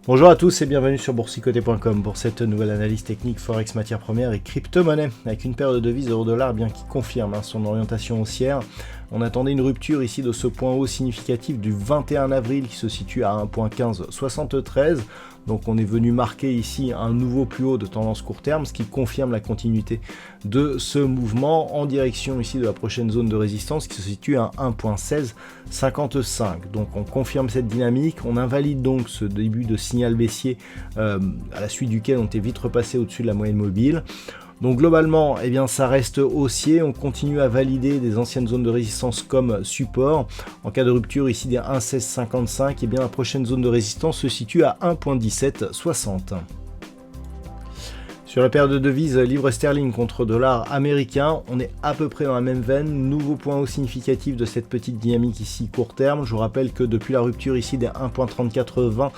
Bonjour à tous et bienvenue sur boursicoté.com pour cette nouvelle analyse technique Forex matières premières et crypto-monnaie avec une paire de devises euro-dollar bien qui confirme son orientation haussière. On attendait une rupture ici de ce point haut significatif du 21 avril qui se situe à 1.1573. Donc on est venu marquer ici un nouveau plus haut de tendance court terme, ce qui confirme la continuité de ce mouvement en direction ici de la prochaine zone de résistance qui se situe à 1.1655. Donc on confirme cette dynamique, on invalide donc ce début de signal baissier à la suite duquel on était vite repassé au-dessus de la moyenne mobile. Donc globalement, eh bien, ça reste haussier, on continue à valider des anciennes zones de résistance comme support. En cas de rupture ici des 1.1655, eh bien, la prochaine zone de résistance se situe à 1.1760. Sur la paire de devises livre sterling contre dollar américain, on est à peu près dans la même veine. Nouveau point haut significatif de cette petite dynamique ici court terme. Je vous rappelle que depuis la rupture ici des 1.3420,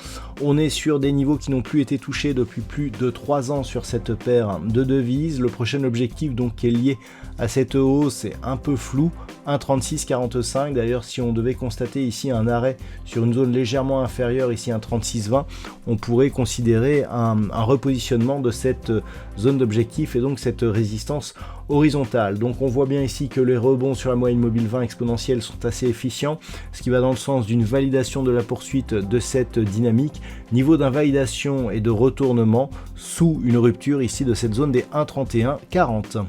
on est sur des niveaux qui n'ont plus été touchés depuis plus de 3 ans sur cette paire de devises. Le prochain objectif donc qui est lié à cette hausse est un peu flou, 1.3645. D'ailleurs, si on devait constater ici un arrêt sur une zone légèrement inférieure, ici 1.3620, on pourrait considérer un repositionnement de cette zone d'objectif et donc cette résistance horizontale. Donc on voit bien ici que les rebonds sur la moyenne mobile 20 exponentielle sont assez efficients, ce qui va dans le sens d'une validation de la poursuite de cette dynamique, niveau d'invalidation et de retournement sous une rupture ici de cette zone des 1.3140.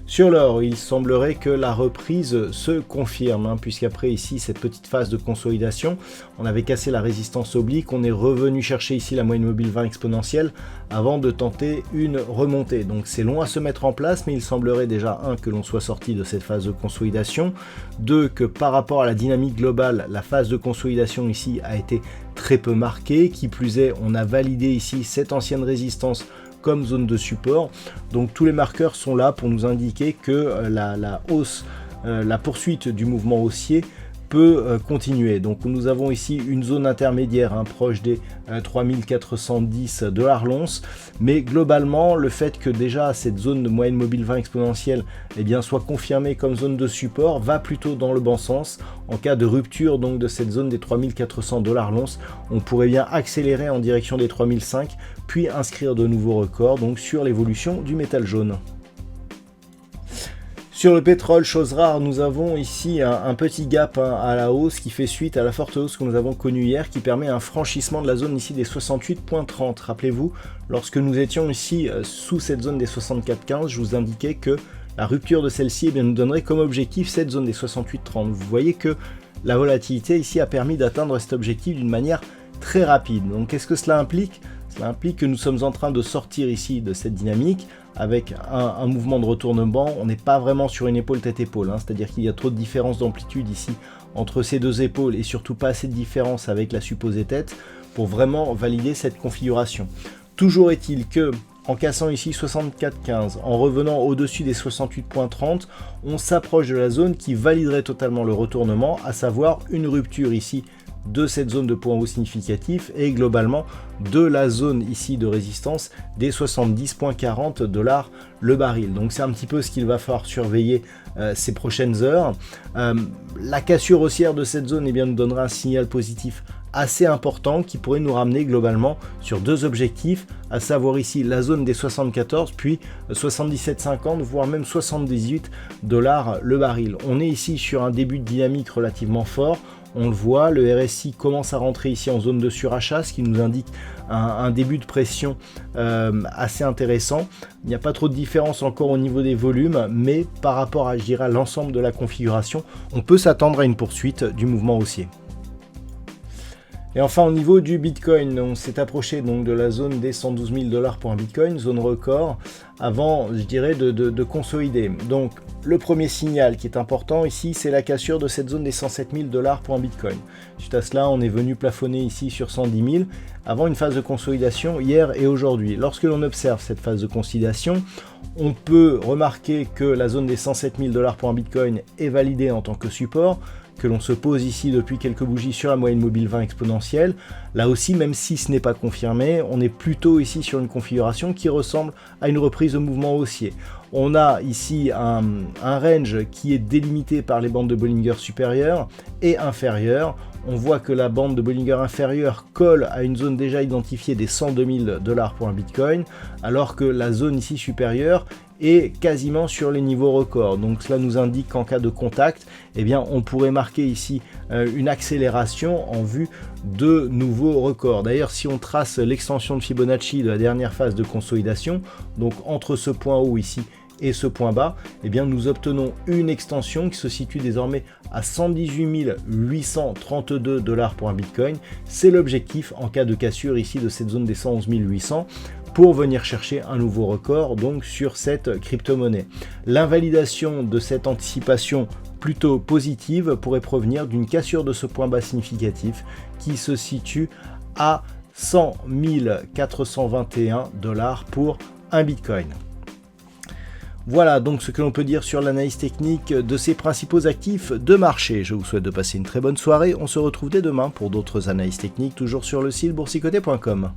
Sur l'or, il semblerait que la reprise se confirme, puisqu'après ici cette petite phase de consolidation, on avait cassé la résistance oblique, on est revenu chercher ici la moyenne mobile 20 exponentielle avant de tenter une remontée. Donc c'est long à se mettre en place, mais il semblerait déjà que l'on soit sorti de cette phase de consolidation, 2 que par rapport à la dynamique globale, la phase de consolidation ici a été très peu marquée, qui plus est, on a validé ici cette ancienne résistance comme zone de support. Donc tous les marqueurs sont là pour nous indiquer que la hausse, la poursuite du mouvement haussier peut continuer. Donc nous avons ici une zone intermédiaire proche des 3410 $ l'once, mais globalement le fait que déjà cette zone de moyenne mobile 20 exponentielle soit confirmée comme zone de support va plutôt dans le bon sens. En cas de rupture donc de cette zone des 3400 $ l'once, on pourrait bien accélérer en direction des 3005 puis inscrire de nouveaux records donc sur l'évolution du métal jaune. Sur le pétrole, chose rare, nous avons ici un petit gap à la hausse qui fait suite à la forte hausse que nous avons connue hier, qui permet un franchissement de la zone ici des 68.30. Rappelez-vous, lorsque nous étions ici sous cette zone des 64.15, je vous indiquais que la rupture de celle-ci nous donnerait comme objectif cette zone des 68.30. Vous voyez que la volatilité ici a permis d'atteindre cet objectif d'une manière très rapide. Donc qu'est-ce que cela implique ? Cela implique que nous sommes en train de sortir ici de cette dynamique avec un mouvement de retournement. On n'est pas vraiment sur une épaule tête-épaule, c'est-à-dire qu'il y a trop de différence d'amplitude ici entre ces deux épaules et surtout pas assez de différence avec la supposée tête pour vraiment valider cette configuration. Toujours est-il que en cassant ici 64.15, en revenant au-dessus des 68.30, on s'approche de la zone qui validerait totalement le retournement, à savoir une rupture ici de cette zone de point haut significatif et globalement de la zone ici de résistance des 70.40 $ le baril. Donc c'est un petit peu ce qu'il va falloir surveiller ces prochaines heures. La cassure haussière de cette zone nous donnera un signal positif assez important qui pourrait nous ramener globalement sur deux objectifs, à savoir ici la zone des 74 puis 77,50 voire même 78 $ le baril. On est ici sur un début de dynamique relativement fort. On le voit, le RSI commence à rentrer ici en zone de surachat, ce qui nous indique un début de pression assez intéressant. Il n'y a pas trop de différence encore au niveau des volumes, mais par rapport à, je dirais, l'ensemble de la configuration, on peut s'attendre à une poursuite du mouvement haussier. Et enfin au niveau du Bitcoin, on s'est approché donc de la zone des 112 000 $ pour un Bitcoin, zone record, avant je dirais de consolider. Donc Le premier signal qui est important ici, c'est la cassure de cette zone des 107 000 $ pour un Bitcoin. Suite à cela, on est venu plafonner ici sur 110 000 avant une phase de consolidation hier et aujourd'hui. Lorsque l'on observe cette phase de consolidation, on peut remarquer que la zone des 107 000 $ pour un Bitcoin est validée en tant que support, que l'on se pose ici depuis quelques bougies sur la moyenne mobile 20 exponentielle. Là aussi, même si ce n'est pas confirmé, on est plutôt ici sur une configuration qui ressemble à une reprise de mouvement haussier. On a ici un range qui est délimité par les bandes de Bollinger supérieures et inférieures. On voit que la bande de Bollinger inférieure colle à une zone déjà identifiée des 102 000 $ pour un Bitcoin, alors que la zone ici supérieure est quasiment sur les niveaux records. Donc cela nous indique qu'en cas de contact, eh bien, on pourrait marquer ici une accélération en vue de nouveaux records. D'ailleurs, si on trace l'extension de Fibonacci de la dernière phase de consolidation, donc entre ce point haut ici et ce point bas, eh bien, nous obtenons une extension qui se situe désormais à 118 832 $ pour un Bitcoin. C'est l'objectif en cas de cassure ici de cette zone des 111 800 pour venir chercher un nouveau record donc sur cette crypto-monnaie. L'invalidation de cette anticipation plutôt positive pourrait provenir d'une cassure de ce point bas significatif qui se situe à 100 421 $ pour un Bitcoin. Voilà donc ce que l'on peut dire sur l'analyse technique de ces principaux actifs de marché. Je vous souhaite de passer une très bonne soirée. On se retrouve dès demain pour d'autres analyses techniques, toujours sur le site boursicoté.com.